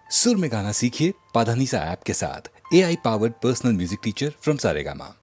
सुर में गाना सीखिए पाधानीसा ऐप के साथ। AI powered personal music teacher from Saregama.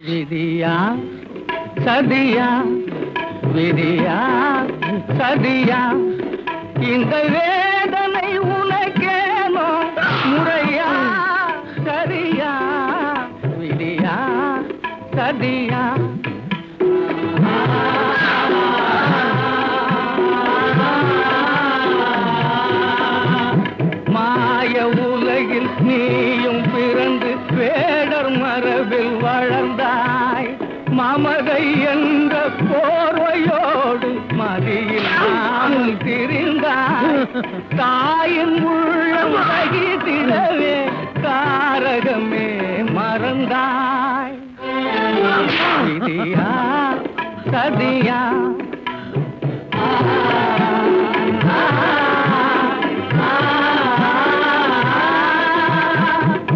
விதியா சதியா விதியா சதியா இந்த வேதனை உனக்கேனோ முறையா சரியா விதியா சதியா மாய உலகில் நீயும் பிறந்து வேடர் மரபில் வளர்ந்தாய். மமதை என்ற போர்வையோடு மதியில் நாமும் திரிந்தாய். தாயின் உள்ளம் சகித்திடவே காரகமே மறந்தாய். விதியா சதியா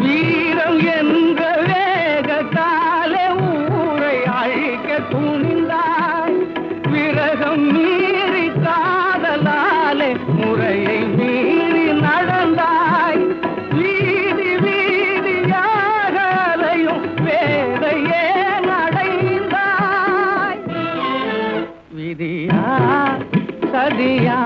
வீரம் என்ற வேகத்தாலே ஊரை அழிக்க துணிந்தாய். விரகம் மீறி காதலாலே முறையை மீறி நடந்தாய். வீதி வீதியாக அலையும் வேதையே நடைந்தாய். விதியா சதியா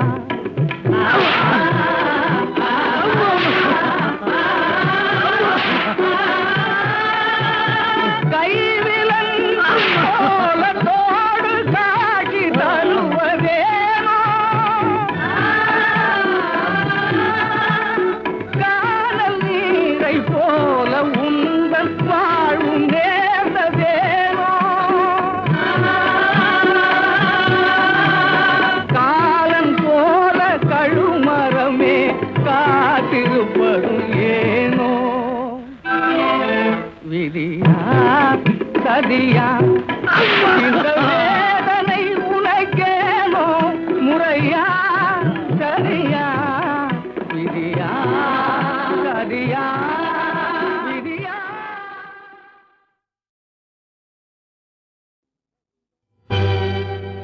கைவிலன் கோலத்தோடு காட்சி தருவதேனோ காணல் நீரை போல உந்தன் வாழ்வும் நேர்ந்ததேனோ காலன் போல கழுமரமே காத்திருப்பதும் ஏனோ விதியா சதியா இந்த வேதனை உனக்கேனோ முறையா சரியா விதியா சதியா விதியா.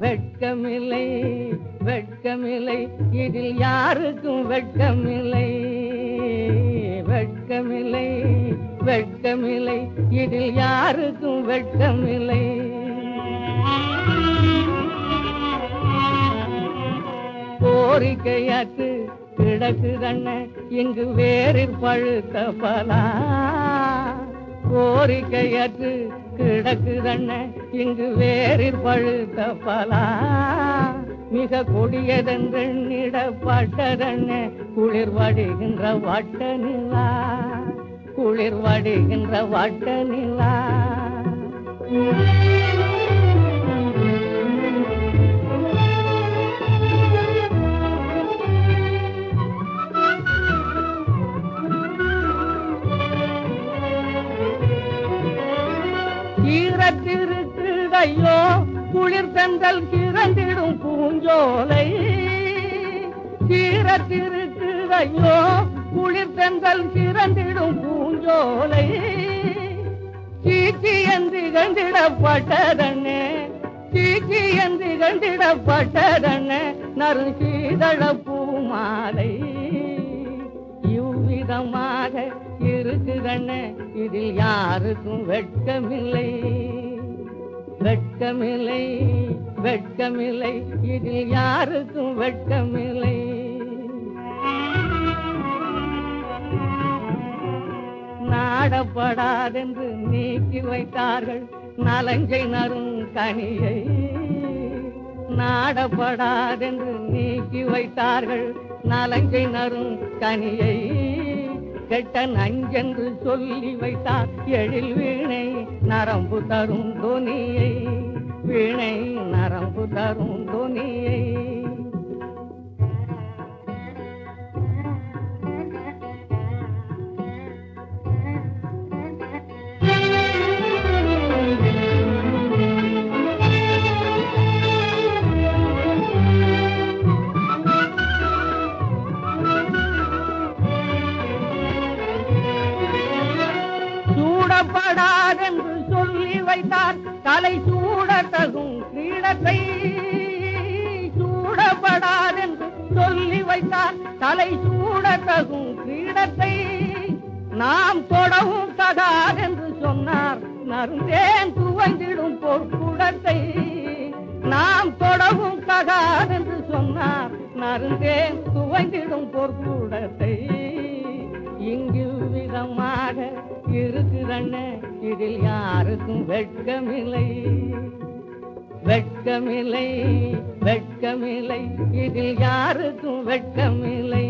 வெட்கமில்லை வெட்கமில்லை இதில் யாருக்கும் வெட்கமில்லை. வெட்கமில்லை வெட்கமில்லை இதில் யாருக்கும் வெட்கமில்லை. கோரிக்கையாற்று கிடக்குதண்ண இங்கு வேறிற் பழுத்த பலா. கோரிக்கையாற்று கிடக்குதண்ண இங்கு வேறிற் பழுத்த பலா. மிக கொடியதென்றிடப்பட்டதண்ண குளிர் வடிகின்ற வட்ட நிலா. குளிர் வடிகின்ற வட்ட நிலா. ஈரத்திருக்குதையோ குளிர் தென்றல் கிறந்திடும் பூஞ்சோலை. ஈரத்திருக்குதையோ குளிர் தென்றல் கிறந்திடும் பூஞ்சோலை. சீச்சி என்று கண்டிடப்பட்டதண்ணே. சீச்சி என்று கண்டிடப்பட்டதண்ணே நறுசீதள பூமாலை. இவ்விதமாக இருக்குதண்ண இதில் யாருக்கும் வெட்கமில்லை. வெட்கமில்லை வெட்கமில்லை இதில் யாருக்கும் வெட்கமில்லை. நாடப்படாதென்று நீக்கி வைத்தார்கள் நலஞ்சை நறுங்கனியை. நாடப்படாதென்று நீக்கி வைத்தார்கள் நலஞ்சை நறுங்கனியை. கெட்ட நஞ்சென்று சொல்லி வைத்தார் எழில் வீணை நரம்பு தரும் தொனியை. வீணை நரம்பு தரும் தொனியை. சூடப்படாதென்று சொல்லி வைத்தார் தலை சூடத்தகும் கிரீடத்தை. சூடப்படாதென்று சொல்லி வைத்தார் தலை சூடத்தகும் கிரீடத்தை. நாம் தொடவும் தகாதென்று சொன்னார் நறுந்தேன் துவங்கிடும் பொற்குடத்தை. நாம் தொடவும் தகாதென்று சொன்னார் நறுந்தேன் துவங்கிடும் பொற்குடத்தை. இங்கு விதமாக இருக்குதண்ண இதில் யாருக்கும் வெட்கமில்லை. வெட்கமில்லை வெட்கமில்லை இதில் யாருக்கும் வெட்கமில்லை.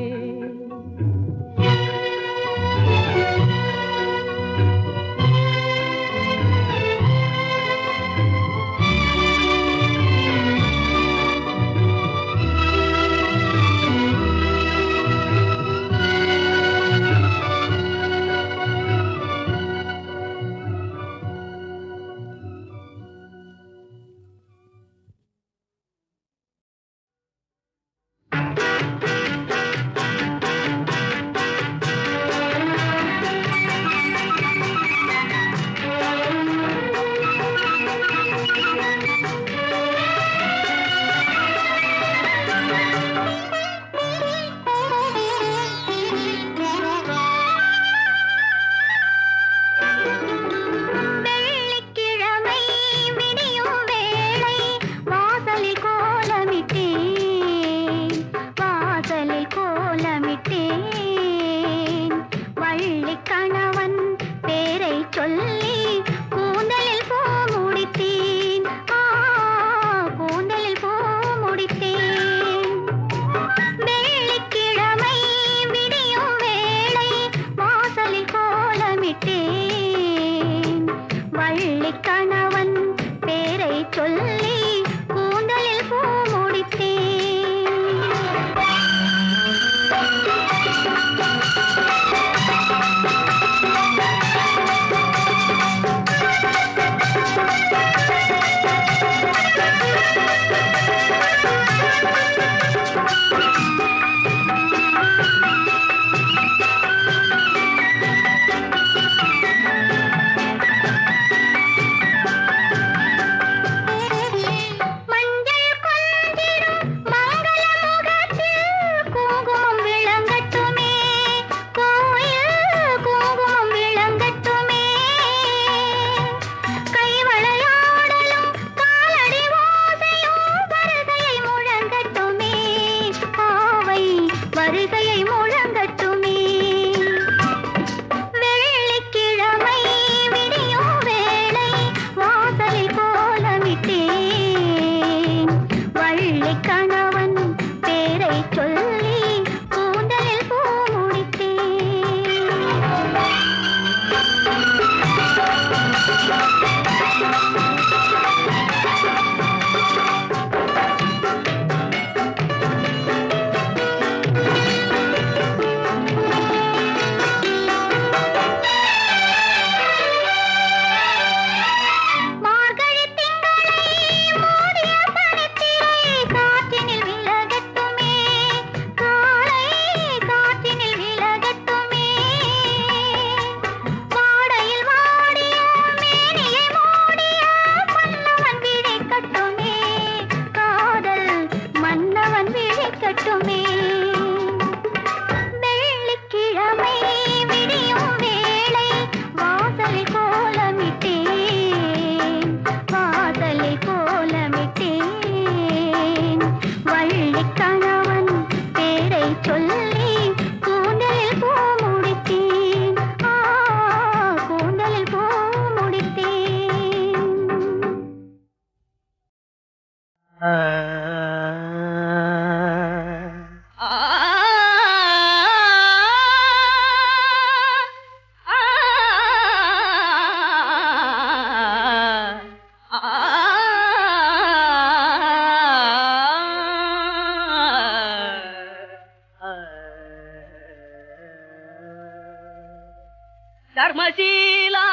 தர்மசீலா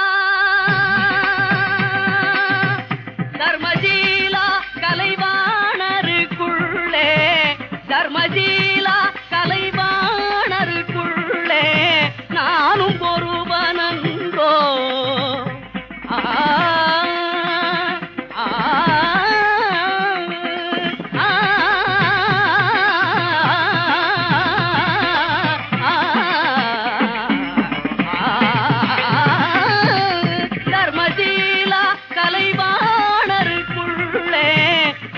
தர்மசீலா கலைவாணருக்குள்ளே தர்மசீலா கலைவாணருக்குள்ளே நானும் ஒருவனன்றோ ஆ ஆ ஆ தர்மசீலா கலைவாணருக்குள்ளே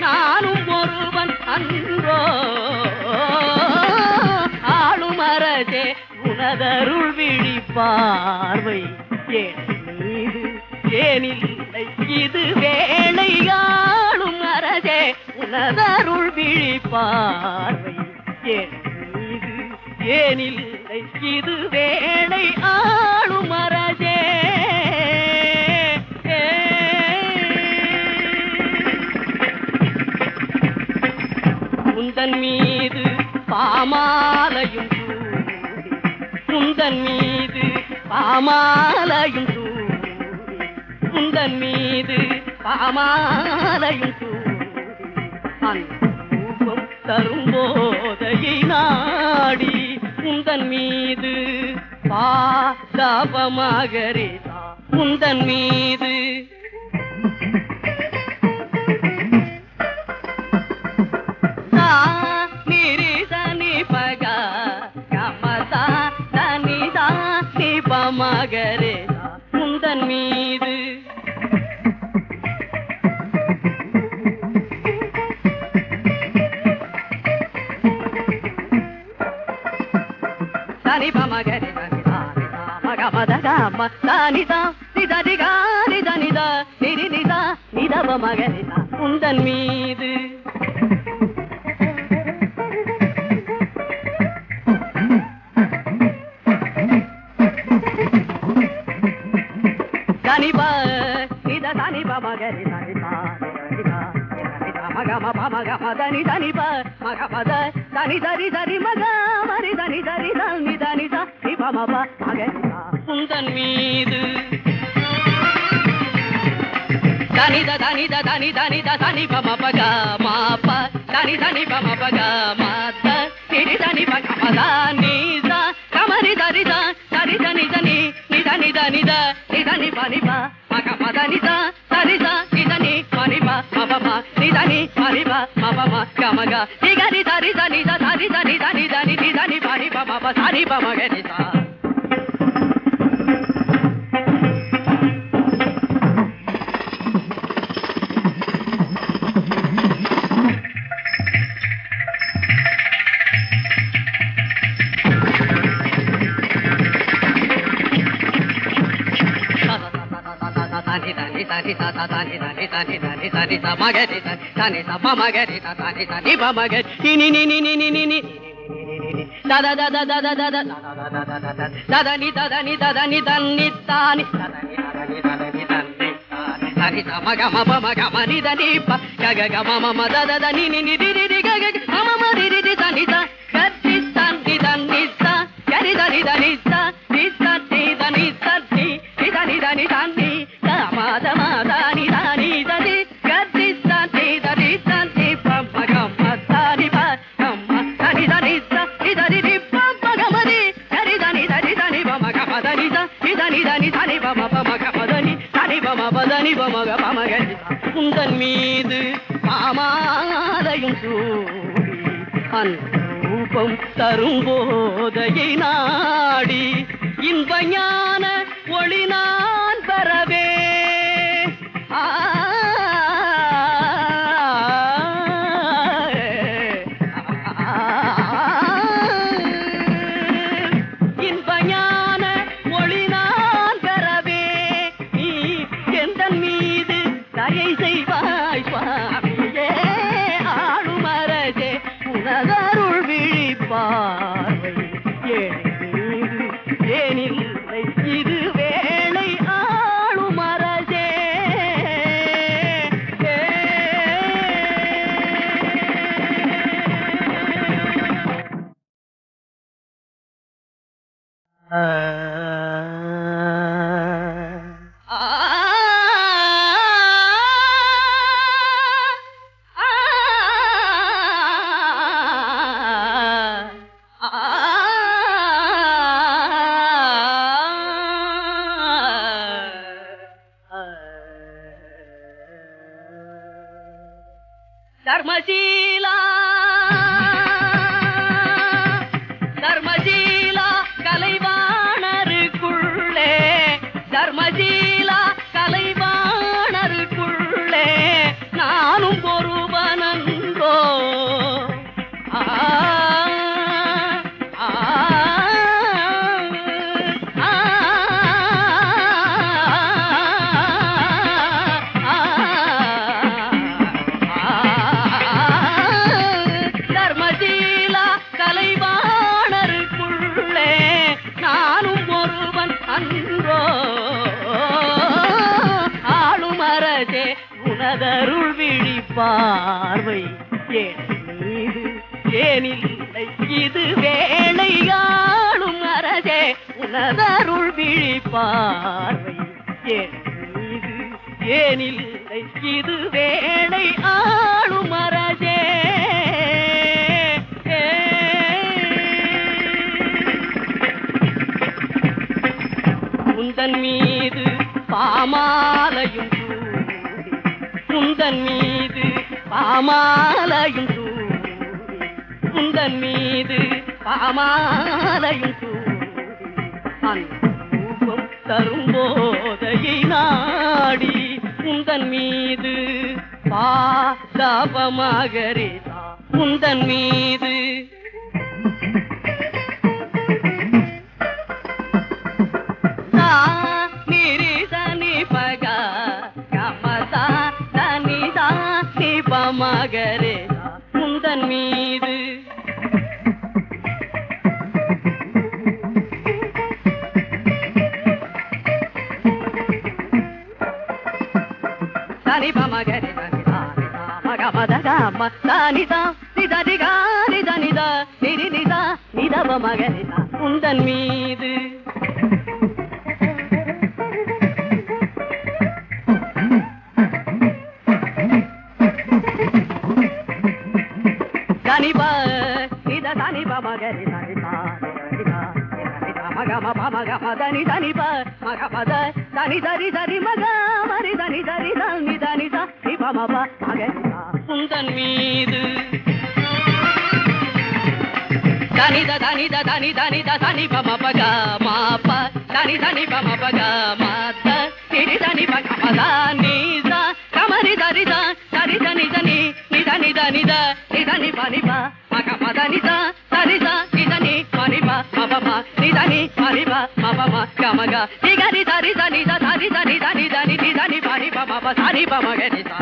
நானும் ஒருவன் அன்றோ ஆளுமரசே உனதருள் விழி பார்வை என் மீது ஏனில்லை இது வேளை ஆளும் அரசே உனதருள் விழி பார்வை என் மீது ஏனில்லை இது வேளை ஆளும் அரசே உந்தன் மீது பாமாலையும் உந்தன் மீது பாமாலையும் உந்தன் மீது பாமாலையும் அன்பம் தரும் போதையை நாடி உந்தன் மீது பாதபமாகரேதா உந்தன் மீது மகரேதா உந்தன் மீது தனிப மகரே மகமதகம தானிதா நிதரிகா நிதனிதா நிரினிதா நிதப மகரேதா உந்தன் மீது தனிபா நித தனிப மகரி தனிபா மகம மகம தனி தனிப மகமத தனி தரி தரி மக மரி தனி தரி தனி தனி தனி பமப மகரி உந்தன் மீது தனித தனித தனி தனித தனி பமபக மாப தனி தனி பமபக மாத திரி தனி பகமத நீத கமரி தரித தரி தனி தனி நித நித நித நிதனி பனிப மகமத நித தரித நிதனி பனிப மபம நிதனி பனிப மபம கமக நிகரி தரித நித தரித நித நித நிதனி பனிப மப தனிப மகரித உந்தன் மீது பாமாலையும் சூடி அன்பம் தரும் போதையை நாடி இன்ப ஞான ஒளி நான் பெறவே இன்ப ஞான ஒளி நான் பெறவே நீ எந்தன் மீது தயை செய்வாய் சுவாமியே தர்மசீலா தர்மசீலா கலைவாணருக்குள்ளே தர்மசீலா கலைவாணருக்குள்ளே நானும் ஒருவனன்றோ உனதருள் விழி பார்வை மீது ஏனில்லை இது வேளை ஆளும் அரசே உனதருள் விழி பார்வை மீது ஏனில்லை இது வேளை ஆளும் அரசே உந்தன் மீது பாமாலையும் உந்தன் மீது பாமாலையும் சூடி உந்தன் மீது பாமாலையும் சூடி அன்பூபம் தரும் போதையை நாடி உந்தன் மீது பாதபமகரிதா உந்தன் மீது மகரே உந்தன் மீது சனி பமகரே மகமதகம சனிதா நிதரிகா நிதனிதா நிரினிதா நிதவ மகரிதா உந்தன் மீது தனிபா நித தனிபா மகரி தனிபா மகம மகம தனி தனிபா மகமத தனி தரி தரி மக மரி தனி தரி தனி தனி தனிபமப மகரிதா உந்தன் மீது தனித தனித தனி தனித தனிபமபக மாப தனி தனிபமபக மாத திரி தனிபகமத நீசா கமரி தரிதா தரி தனி தனி நிதனி தனித நிதனி பனிப மகமத நித சரித நிதனி பனிப மபம நிதனி பனிப மபம கமக நிகரி தரித நித சரித நிதனி தனி நிதனி பனிப மப சரிப மகரிதா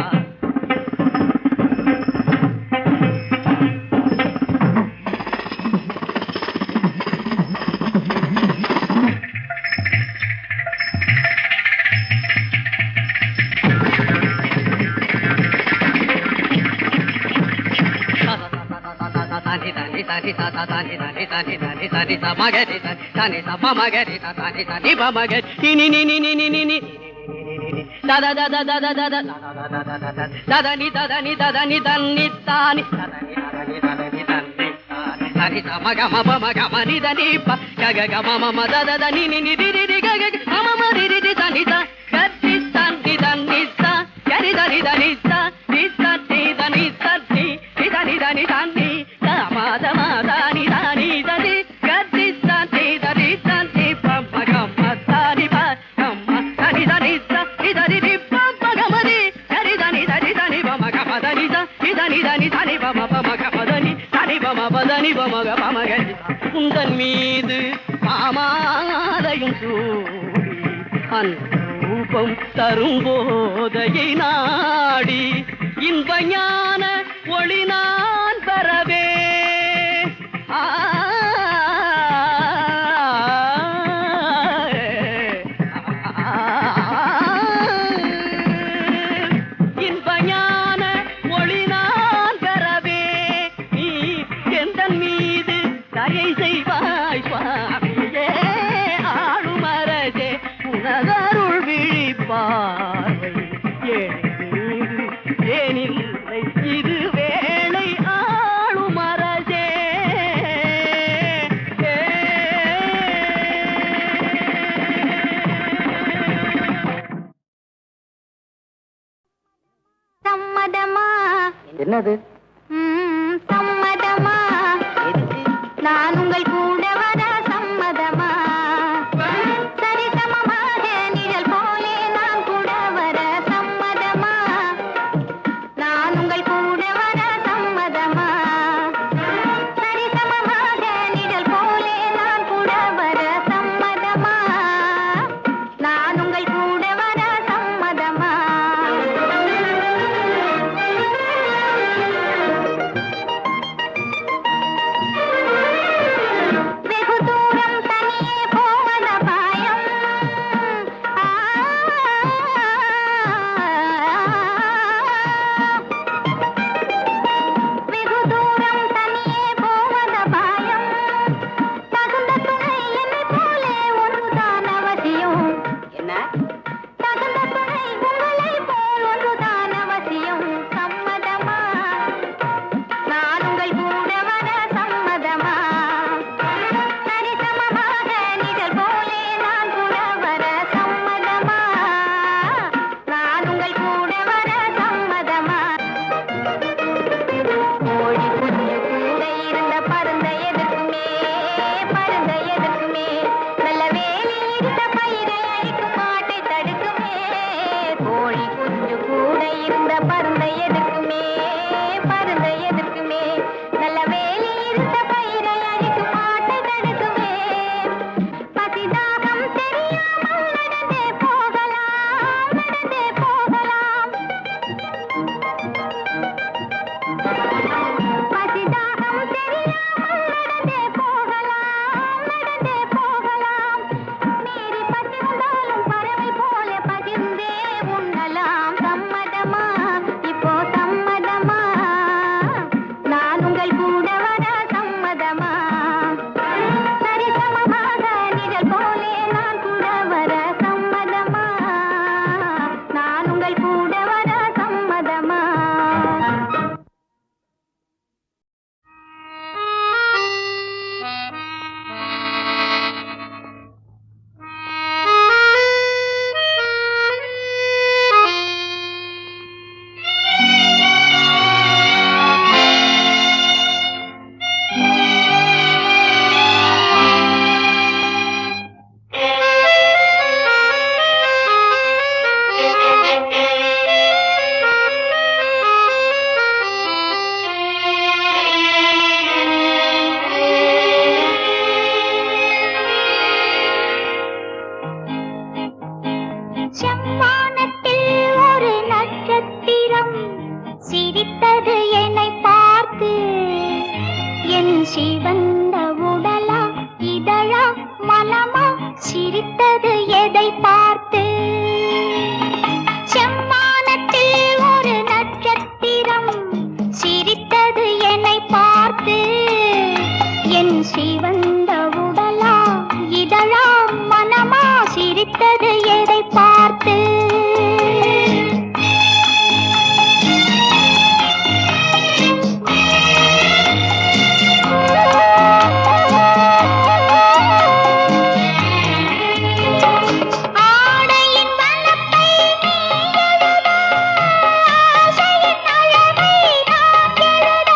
உந்தன் மீது பாமாலையும் சூடி அன்பூபம் தரும் போதையை நாடி இன்ப ஞான ஒளி நான் பெறவே செய்வாய் சுவாமியே ஏழை வீடு ஏனில்லை இது வேளை ஆளும் அரசே. சம்மதமா? என்னது சம்மதமா? நான் உங்கள் கூட வர சம்மதமா? சரிசமமாக நிழல் போலே நான் கூட வர சம்மதமா? நான் உங்கள் கூட வர சம்மதமா? சரிசமமாக நிழல் போலே நான் கூட வர சம்மதமா? நான் உங்கள் கூட வர சம்மதமா? வெகு தூரம் தனியே போவத பாயம். வெகு தூரம் தனியே போவத பாயம். தகுந்த துணை என்னை போலே ஒன்றுதான் அவசியம். என்ன தகுந்த துணை உங்களை போல் ஒன்றுதான் அவசியம். சம்மதமா? நான் உங்கள் கூட வர சம்மதமா? சரிசமமாக நிழல் போலே நான் கூட வர சம்மதமா? நான் உங்கள் கூட வர சம்மதமா? கோழி குஞ்சு கூட இருந்த பருந்த எதற்குமே, பருந்த எதற்குமே, நல்ல வேலி இருந்த பயிரை அழிக்கும் மாட்டை தடுக்குமே. கோழி குஞ்சு கூட இருந்த பருந்த எதற்குமே, பருந்த எதற்குமே, நல்ல வேலி இருந்த பயிரை அழிக்கும் மாட்டை தடுக்குமே. பசிதாகம் தெரியாமல் நடந்தே போகலாம், நடந்தே போகலாம். பசிதாகம் தெரியாமல் நடந்தே போகலாம், நடந்தே போகலாம். மீறி பசி வந்தாலும் பறவை போல பகிர்ந்தே உண்ணலாம். சம்மதமா? இப்போ சம்மதமா? நான் உங்கள் கூட வர சம்மதமா? சரிசமமாக நிழல் போலே நான் கூட வர சம்மதமா? நான் உங்கள் கூட வர சம்மதமா? செம்வானத்தில் ஒரு நட்சத்திரம் சிரித்தது என்னை பார்த்து. என் சிவந்த உடலா இதழா மனமா சிரித்தது எதை பார்த்து? செம்வானத்தில் ஒரு நட்சத்திரம் சிரித்தது என்னை பார்த்து. என் சிவந்த உடலா இதழா மனமா சிரித்தது எதை பார்த்து? ஆடையின் வண்ணத்தை நீ எழுத, ஆசையின் அளவை நான் எழுத.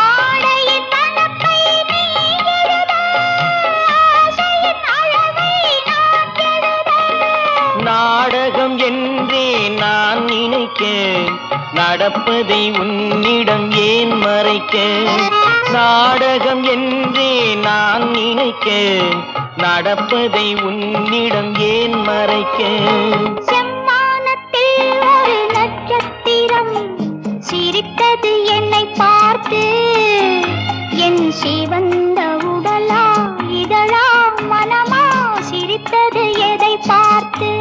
ஆடையின் வண்ணத்தை நீ எழுத, ஆசையின் அளவை நான் எழுத. நாடகம் என்றே நான் நினைக்க, நடப்பதை உன்னிடம் ஏன் மறைக்க? நாடகம் என்றே நான் நினைக்க, நடப்பதை உன்னிடம் ஏன் மறைக்க? செம்வானத்தில் ஒரு நட்சத்திரம் சிரித்தது என்னை பார்த்து. என் சிவந்த உடலா இதழா மனமா சிரித்தது எதை பார்த்து?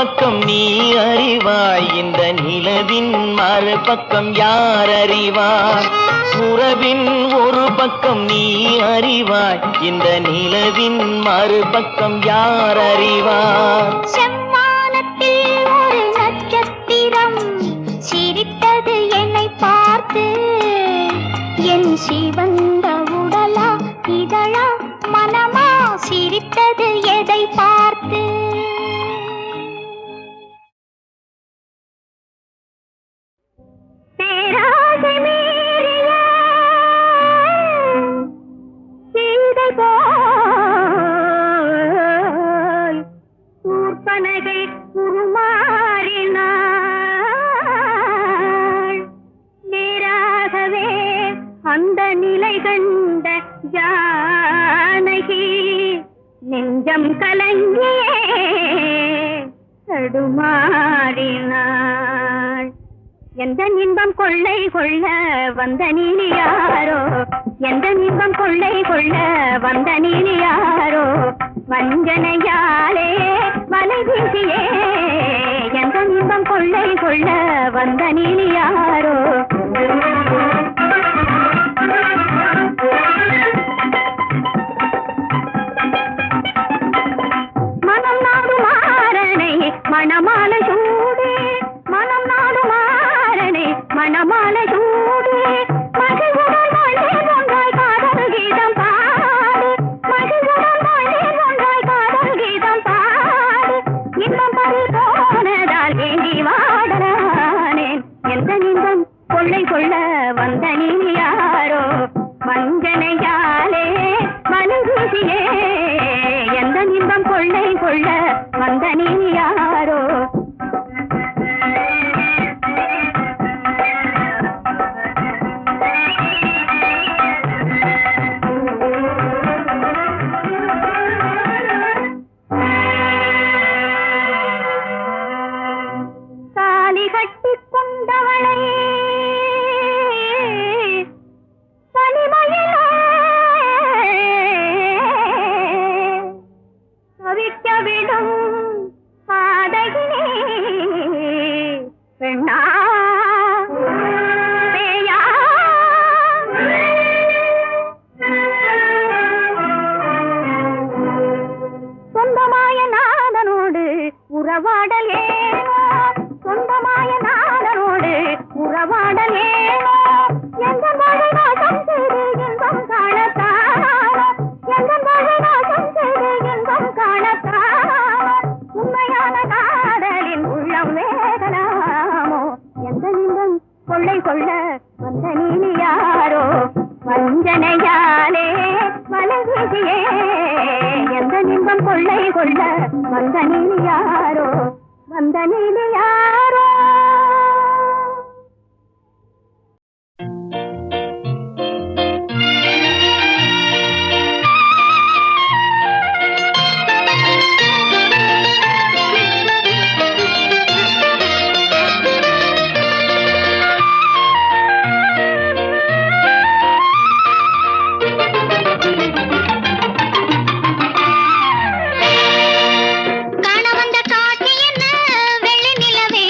பக்கம் நீ அறிவாய், இந்த நிலவின் மறுபக்கம் யார் அறிவார்? உறவின் ஒரு பக்கம் நீ அறிவாய், இந்த நிலவின் மறுபக்கம் யார் அறிவார்? செம்மானத்தில் ஒரு நட்சத்திரம் சிரித்தது என்னை பார்த்து. என் சிவந்த உடலா இதழா மனமா சிரித்தது எதை பார்த்து? பேராசை மீறிய சீதை போல் ஊர்பனகை உருமாறினாள். நேராகவே அந்த நிலை கண்ட ஜானகி நெஞ்சம் கலங்கியே தடுமாறினாள். எந்த இன்பம் கொள்ளை கொள்ள வந்த நீலி யாரோ, எந்த இன்பம் கொள்ளை கொள்ள வந்த நீலி யாரோ, வஞ்சனையாலே வலை வீசியே எந்த இன்பம் கொள்ளை கொள்ள வந்த நீலி யாரோ. மனம் நாடு மாறனை மணமாலை சூடே, மனம் நாடு மாறனை மணமாலை சூடே, மகிழ்வுடன் வாழ்ந்தேன் ஒன்றாய் காதல் கீதம் பாடு, மகிழ்வுடன் வாழ்ந்தேன் ஒன்றாய் காதல் கீதம் பாடு. இன்பம் பறி போனதால் ஏங்கி வாடலானேன், எந்த இன்பம் கொள்ளை கொள்ள வந்த நீ யாரோ, வஞ்சனையாலே மலை வீசியே எந்த இன்பம் கொள்ளை கொள்ள வந்த நீ யாரோ. தாலி கட்டிக் கொண்டவளை தனிமையிலே தவிக்க விடும் பாதகினே, பெண்ணா பேயா? சொந்தமாய நாதனோடு உறவாடல் ஏனோ, சொந்தமாய நாதனோடு உறவாடல் ஏனோ, எந்த மழை நாசம் செய்து இன்பம் காணத்தானோ, எந்த மழை நாசம் செய்து இன்பம் காணத்தானோ, உண்மையான காதலின் உள்ளம் வேதனாமோ, எந்த இன்பம் கொள்ளை கொள்ள வந்த நீ யாரோ, வஞ்சனையாலே மலை வீசியே எந்த இன்பம் கொள்ளை கொள்ள வந்த நீ யாரோ, வந்த நீ யாரோ. காண வந்த காட்சி என்ன வெள்ளி நிலவே,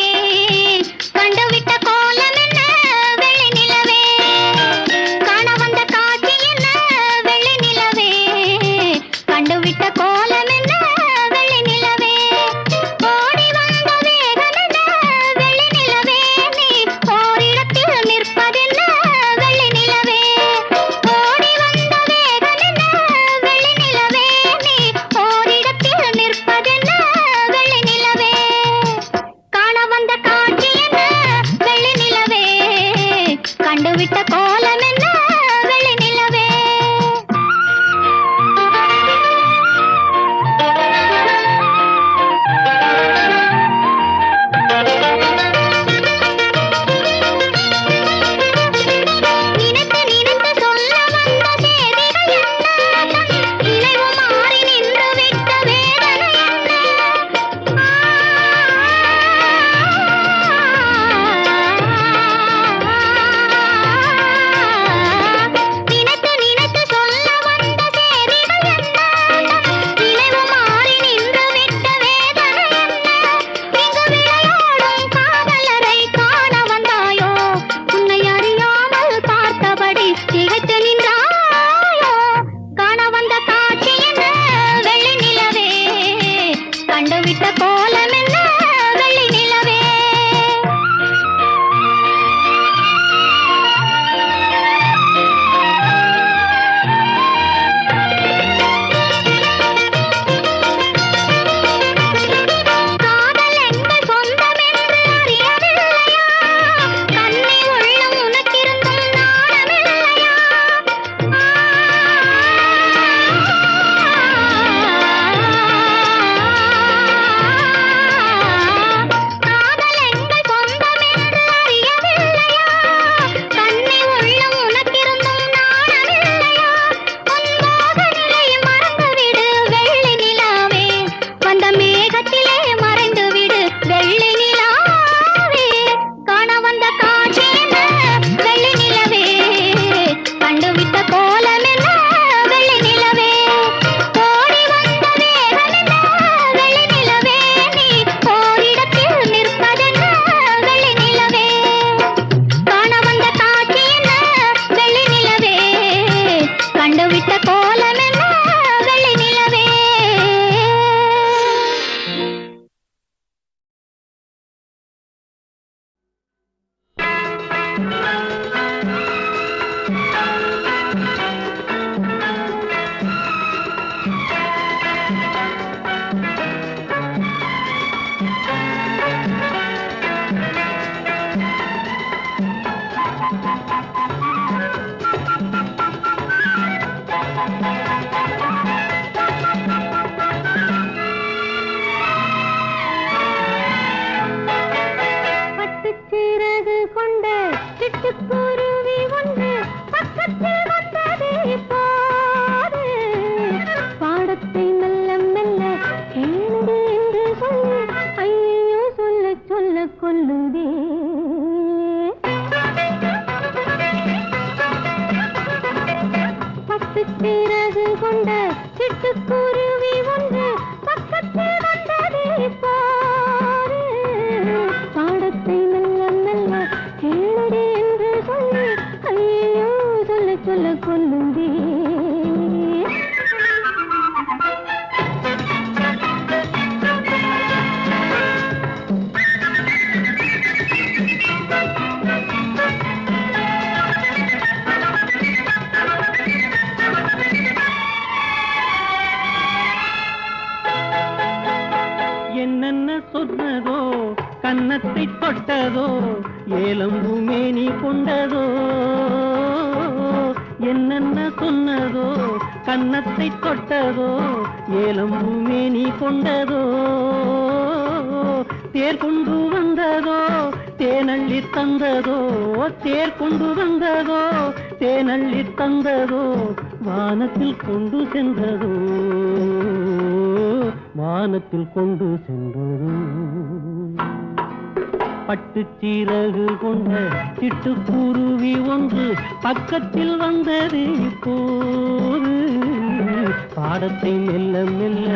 சொல்லுதே. பட்டு சிறகு கொண்ட சிட்டுக்குருவி ஒன்று பக்கத்தில் வந்ததே பாரு. பாடத்தை மெல்ல மெல்ல கேளுடே என்று சொல்லி ஐயோ சொல்ல சொல்ல கொல்லுதே. என்னென்ன சொன்னதோ கன்னத்தை தொட்டதோ ஏலம்பு மேனி கொண்டதோ. என்னென்ன சொன்னதோ கன்னத்தை தொட்டதோ ஏலம்பு மேனி கொண்டதோ. தேர் கொண்டு வந்ததோ தேனள்ளி தந்ததோ. தேர் கொண்டு வந்ததோ தேனள்ளி தந்ததோ. வானத்தில் கொண்டு சென்றதோ வானத்தில் கொண்டு சென்றதோ. பட்டு சீரகு கொண்ட சிட்டுக்குருவி ஒன்று பக்கத்தில் வந்தது இப்போது. பாடத்தை மெல்ல மெல்ல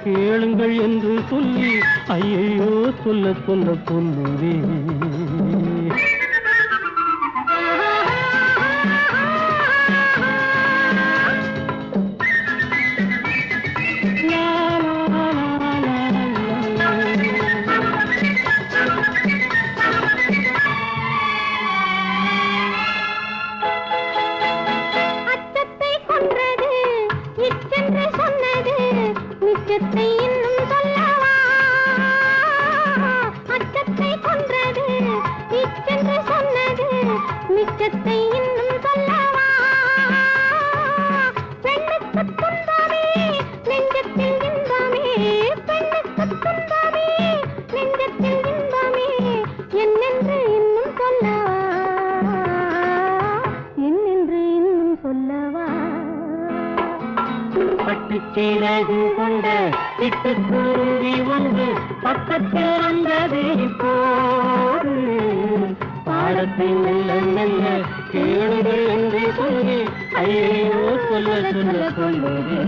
கேளுங்கள் என்று சொல்லி ஐயோ சொல்ல சொல்ல கொல்லுவே. மிச்சத்தை இன்னும் சொல்லவா. அச்சத்தை கொன்றது இச்சென்று சொன்னது மிச்சத்தை இன்னும் சொல்லவா. பெண்ணுக்கு துன்பமே நெஞ்சத்தில் இன்பமே. பெண்ணுக்கு துன்பமே நெஞ்சத்தில் இன்பமே. என்னென்று இன்னும் சொல்லவா. என்னென்று இன்னும் சொல்லவா. பட்டு சீரகு கொண்ட சிட்டுக்குருவி ஒன்று பக்கத்தில் வந்தது இப்போது. பாடத்தை மெல்ல மெல்ல கேளுங்கள் என்று சொல்லி ஐயோ சொல்ல சொல்ல சொல்லுது.